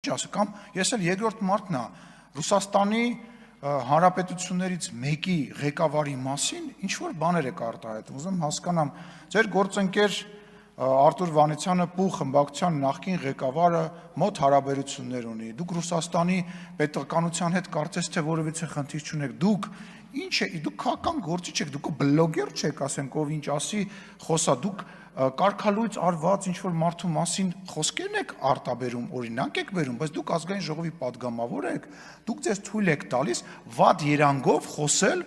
Կամ ես էլ երկրորդ մարդն եմ Ռուսաստանի հանրապետություններից մեկի ղեկավարի մասին ինչ որ բաներ եք արտահայտում, ուզում հասկանամ, ձեր գործընկեր Արտուր Վանեցյանը Պու խմբակցության նախկին ղեկավարը մոտ հարաբերություններ ունի, դուք Ռուսաստանի պետականության հետ կարծես թե որևիցե խնդիր չունեք, դուք ինչ է, դուք քաղաքական գործիչ եք, դուք բլոգեր չեք, ասենք, ով ինչ ասի, խոսա, դուք կարգալույծ արված ինչ-որ մարդու մասին խոսքերն եք արտաբերում, օրինակ եք բերում, բայց դուք ազգային ժողովի պատգամավոր եք, դուք ձեզ թույլ եք տալիս վատ երանգով խոսել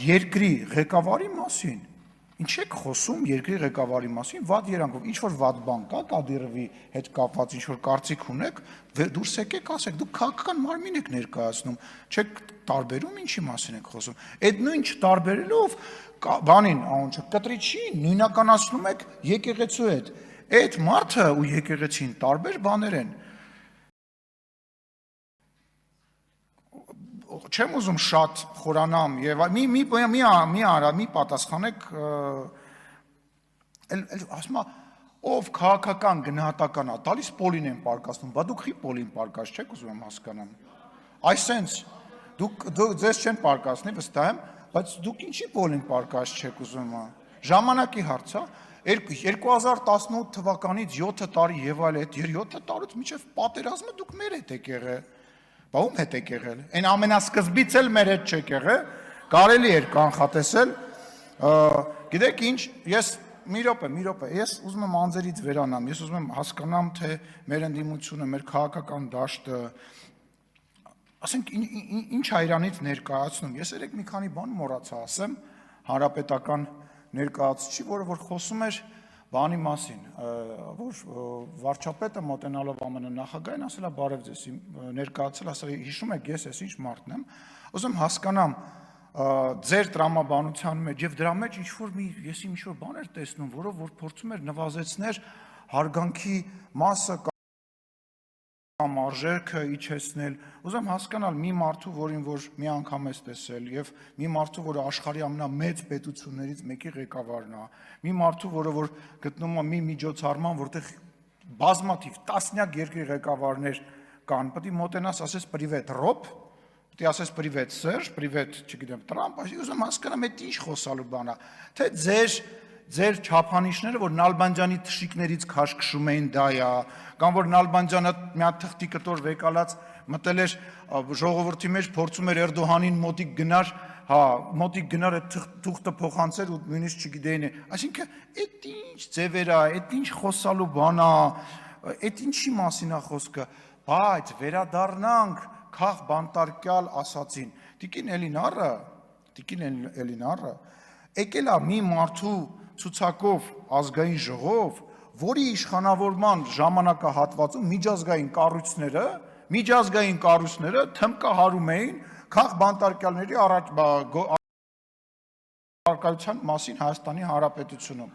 երկրի ղեկավարի մասին, ինչ եք խոսում երկրի ղեկավարի մասին, վատ երանգով, ինչ-որ վատ բան կա Կադիրովի հետ կապված, ինչ-որ կարծիք ունեք, դուրս եկեք ասեք, դուք քաղաքական մարմին եք ներկայացնում, չեք տարբերում ինչի մասին եք խոսում, այդ նույն չտարբերելով բանին, անոնց կտրիչի նույնականացնում եք եկեղեցու հետ, այդ մարդը ու եկեղեցին տարբեր բաներ են, չեմ ուզում շատ խորանամ եւ մի պատասխանեք ասում ով քաղաքական գնահատական է տալիս Պոլին են պարկասնում, բա դուք խի Պոլին պարկած չեք ուզում եմ հասկանամ, այսենց դուք ձեզ չեն պարկասնի վստահ եմ, բայց դուք ինչի Պոլին պարկած չեք ուզում ժամանակի հարց է 2018 թվականից 7 տարի եւ այլ այդ 7 տարուց մինչեւ պատերազմը դուք մեր հետ եք եղել Բա ում հետ եք եղել, այն ամենասկզբից էլ մեր հետ չեք եղել, կարելի էր կանխատեսել, գիտեք ինչ, ես մի րոպե, ես ուզում եմ անձերից վերանամ, ես ուզում եմ հասկանամ, թե մեր ընդդիմությունը, մեր քաղաքական դաշտը, ասենք ինչ հայրանից ներկայացնում, ես երեք մի քանի բան մոռացա ասեմ, հանրապետական ներկայացուցիչ, որը որ խոսում էր բանի մասին, որ վարչապետը մոտենալով ԱՄՆ նախագահին ասել է բարև ձեզ ներկայացել, ասել հիշում եք ես ինչ մարդն եմ, ուզում հասկանամ ձեր տրամաբանության մեջ եւ դրա մեջ ես ինչ որ բաներ տեսնում, որով որ փորձում էր նվազեցնել հարգանքի մասը կամ արժեքը իջեցնել, ուզում հասկանալ մի մարդու, որին որ մի անգամ ես տեսել եւ մի մարդու, որը աշխարհի ամենամեծ պետություններից մեկի ղեկավարն է, մի մարդու, որը որ գտնում է մի միջոցառման, որտեղ բազմաթիվ տասնյակ երկրի ղեկավարներ կան, պետք է մոտենաս ասես պրիվետ Ռոբ, պետք է ասես պրիվետ Սերժ, պրիվետ, չգիտեմ, Տրամփ, ուզում հասկանամ այդ ինչ խոսալու բան է, թե ձեր չափանիշները, որ Նալբանդյանի թշիկներից քաշքշում էին դա է, կամ որ Նալբանդյանը մի հատ թղթի կտոր վեկալած մտել էր ժողովրդի մեջ, փորձում էր Էրդողանին մոտիկ գնար այդ թուղթը փոխանցեր ու նույնիսկ չգիտեին, այսինքն այդ ինչ ձևեր է, այդ ինչ խոսալու բան է, այդ ինչի մասին է խոսքը, բայց վերադառնանք քաղ բանտարկյալ ասացին, Տիկին Էլինարը եկել է մի մարդու ցուցակով ազգային ժողով, որի իշխանավորման ժամանակահատվածում միջազգային կառույցները թմկահարում էին քաղ բանտարկյալների առարկայության մասին Հայաստանի Հանրապետությունում,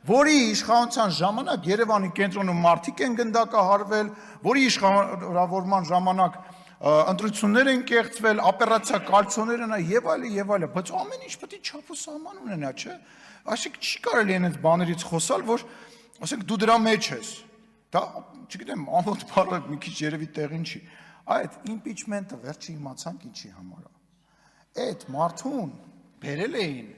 որի իշխանության ժամանակ Երևանի կենտրոնում մարդիկ են գնդակահարվել, որի իշխանավորման ժամանակ ընտրություններ են կեղծվել, օպերացիա կալցոներ են եւ այլն, բայց ամեն ինչ պետք է չափ ու սահման ունենա, չէ՞։ Այսինքն չի կարելի այնպես բաներից խոսալ, որ ասենք դու դրա մեջ ես։ Դա, չգիտեմ, ամոթ բառը մի քիչ երևի տեղին չի։ Այդ իմպիչմենտը վերջի իմացանք ինչի համար է։ Այդ մարդուն բերել էին,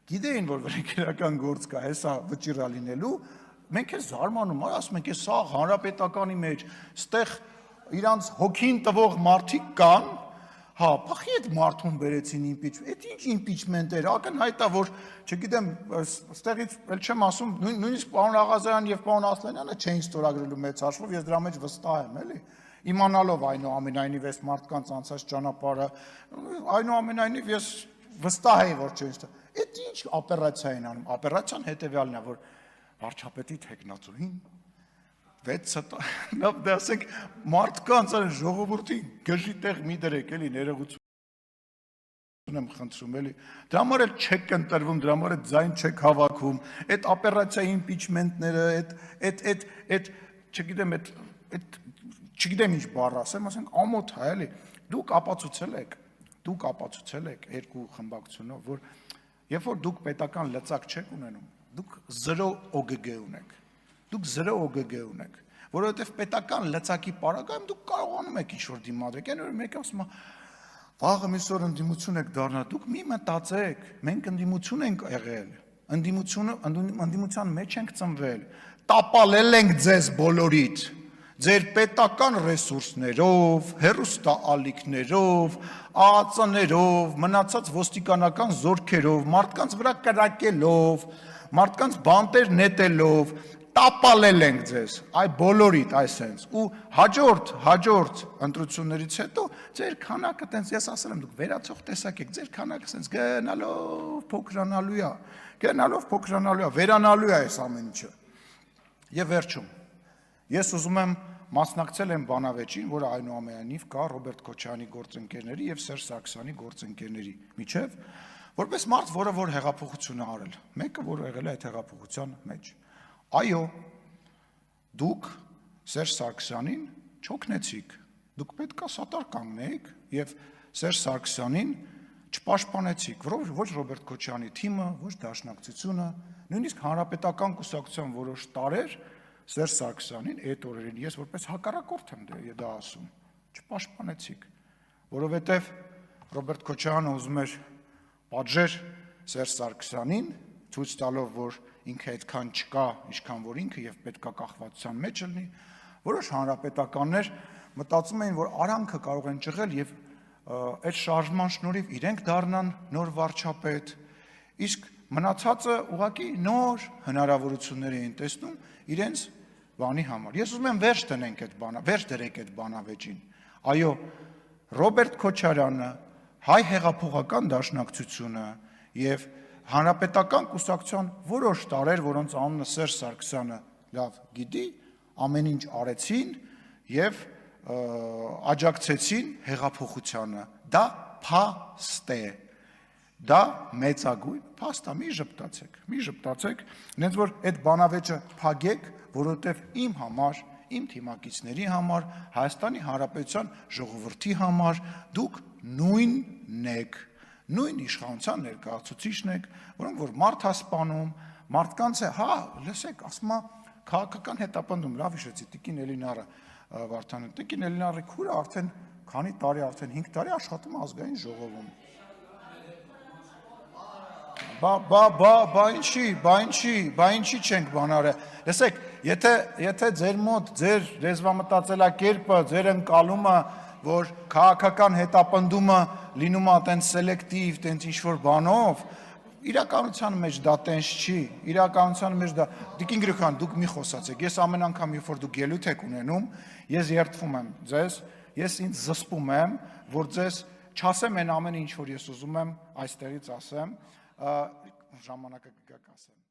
գիտեին, որ վերքերական գործ կա, հեսա վճիռա լինելու, մենք էլ զարմանում, ասում ենք, սա հանրապետականի մեջ, ստեղ իրանց հոգին տվող մարդիկ կան, փախի այդ մարդուն բերեցին իմպիչմենտ, այդ ինչ իմպիչմենտ էր, ակնհայտ է, որ, չգիտեմ, ստեղից էլ չեմ ասում, նույնիսկ պարոն Աղազարյան եւ պարոն Ասլանյանը չէին ստորագրելու մեծ հաշվով, ես դրա մեջ վստահ եմ, էլի, իմանալով այնուամենայնիվ այս մարդկանց անցած ճանապարհը, այնուամենայնիվ ես վստահ եի, որ չէին ստորագրել, այդ ինչ օպերացիա են անում, օպերացիան հետեւյալն է, որ վարչապետի թեկնածուին ասենք մարդկանց ժողովրդին գժի տեղ մի դրեք էլի ներողություն եմ խնդրում էլի դրա համար էլ չեք ընտրվում դրա համար էլ ձայն չեք հավաքում այդ օպերացիայի իմպիչմենտները այդ չգիտեմ ինչ բառ ասեմ ասենք ամոթ է էլի դուք ապացուցել եք երկու խմբակցությունով որ երբ որ դուք պետական լծակ չեք ունենում դուք 0 OGG ունեք Դուք 0 OGG ունեք, որովհետև պետական լծակի պարագայում դուք կարողանում եք ինչ-որ դիմադրեք, այն որ մեկը ասում է, վաղը միսօր ընդդիմություն եք դառնա, դուք մի մտածեք, մենք ընդդիմություն ենք եղել, ընդդիմության մեջ ենք ծնվել, տապալել ենք ձեզ բոլորիդ, ձեր պետական ռեսուրսներով, հեռուստաալիքներով, ԱԱԾ-ներով, մնացած ոստիկանական զորքերով, մարդկանց վրա կրակելով, մարդկանց բանտեր նետելով, տապալել ենք ձեզ, այ բոլորիդ այսենց, ու հաջորդ ընտրություններից հետո ձեր քանակը տենց, ես ասել եմ, դուք վերացող տեսակ եք, ձեր քանակը տենց գնալով փոքրանալու է, վերանալու է այս ամեն ինչը։ Եվ վերջում, ես ուզում եմ մասնակցել եմ բանավեճին, որը այնուամենայնիվ կա Ռոբերտ Քոչարյանի գործընկերների եւ Սերժ Սարգսյանի գործընկերների միջև, որպես մարդ, որը որ հեղափոխություն է արել, մեկը որ եղել է այդ հեղափոխության մեջ։ Այո, դուք Սերժ Սարգսյանին չօգնեցիք, դուք պետք է սատար կանգնեիք եւ Սերժ Սարգսյանին չպաշտպանեցիք, ոչ Ռոբերտ Քոչարյանի թիմը, ոչ Դաշնակցությունը, նույնիսկ Հանրապետական կուսակցության որոշ տարեր Սերժ Սարգսյանին այդ օրերին ես որպես հակառակորդ եմ դա ասում, չպաշտպանեցիք, որովհետև Ռոբերտ Քոչարյանը ուզում էր պատժեր Սերժ Սարգսյանին, ցույց տալով, որ ինքը այդքան չկա, ինչքան որ ինքը եւ պետքա կախվածության մեջ լինի, որոշ հանրապետականներ մտածում էին, որ արանքը կարող են ճղել եւ այդ շարժման շնորհիվ իրենք դառնան նոր վարչապետ, իսկ մնացածը ուղղակի նոր հնարավորություններ էին տեսնում իրենց բանի համար։ Ես ուզում եմ վերջ դրեք այդ բանավեճին։ Այո, Ռոբերտ Քոչարյանը, հայ հեղափոխական դաշնակցությունը եւ Հանրապետական կուսակցության որոշ տարեր, որոնց անունը Սերժ Սարգսյանը լավ գիտի, ամեն ինչ արեցին եւ աջակցեցին հեղափոխությանը։ Դա փաստ է։ Դա մեծագույն փաստ է, մի ժպտացեք, նենց որ այդ բանավեճը փակեք, որովհետեւ իմ համար, իմ թիմակիցների համար, Հայաստանի Հանրապետության ժողովրդի համար դուք նույնն եք, նույն իշխանության ներկայացուցիչն եք, որոնք որ մարդ հասպանում, մարդկանց է, լսեք, ասում է քաղաքական հետապնդում, լավ հիշեցի, Տիկին Էլինարը Վարդանը, Տիկին Էլինարի քուրը արդեն քանի տարի, արդեն 5 տարի աշխատում է ազգային ժողովում։ Բա ինչի չենք բանարը։ Լսեք, եթե ձեր մոտ ձեր լեզվամտածելակերպը, ձեր ընկալումը, որ քաղաքական հետապնդումը լինում է տենց սելեկտիվ, տենց ինչ-որ բանով, իրականության մեջ դա տենց չի, իրականության մեջ դա, Տիկին Գրիգորյան, դուք մի խոսացեք, ես ամեն անգամ, երբ որ դուք ելույթ եք ունենում, ես երդվում եմ ձեզ, ես ինձ զսպում եմ, որ ձեզ չասեմ այն ամենը, ինչ որ ես ուզում եմ այստեղից ասեմ, ժամանակը կգա կասեմ։